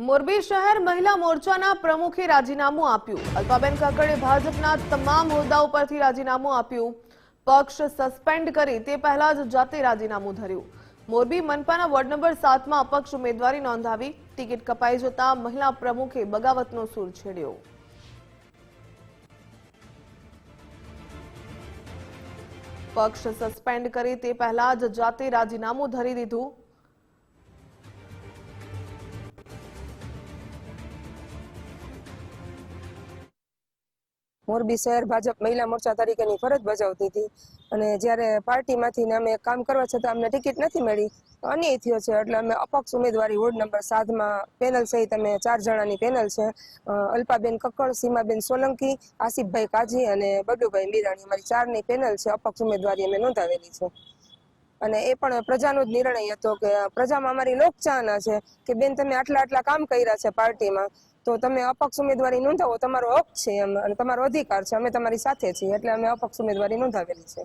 મોરબી શહેર મહિલા મોરચાના પ્રમુખે રાજીનામું આપ્યું। અલ્પાબેન કાકડે ભાજપના તમામ હોદ્દાઓ પરથી રાજીનામું આપ્યું। પક્ષ સસ્પેન્ડ કરી તે પહેલા જ જાતે રાજીનામું ધર્યું। મોરબી મનપાના વોર્ડ નંબર 7 માં અપક્ષ ઉમેદવારી નોંધાવી। ટિકિટ કપાઈ જતા મહિલા પ્રમુખે બગાવતનો સૂર છેડ્યો। પક્ષ સસ્પેન્ડ કરી તે પહેલા જ જાતે રાજીનામું ધરી દીધું। મોરબી શહેર ભાજપ મહિલા મોરચા તરીકેની ફરજ બજાવતી હતી અને જ્યારે પાર્ટીમાંથી અમે કામ કરવા છતાં અમને ટિકિટ નથી મળી, અન્યાય થયો છે એટલે અમે અપક્ષ ઉમેદવારી વોર્ડ નંબર 7 માં પેનલ સહિત અમે 4 જણાની પેનલ છે। અલ્પાબેન કક્કડ, સીમાબેન સોલંકી, આસિફભાઈ કાજી અને બબલુભાઈ મીરાણી, અમારી 4ની પેનલ છે। અપક્ષ ઉમેદવારી અમે નોંધાવેલી છે અને એ પણ પ્રજાનો જ નિર્ણય હતો કે પ્રજામાં અમારી લોકચાહના છે કે બેન તમે આટલા કામ કર્યા છે પાર્ટીમાં, તો તમે અપક્ષ ઉમેદવારી નોંધાવો, તમારો હક છે એમ અને તમારો અધિકાર છે, અમે તમારી સાથે છીએ એટલે અમે અપક્ષ ઉમેદવારી નોંધાવેલી છે।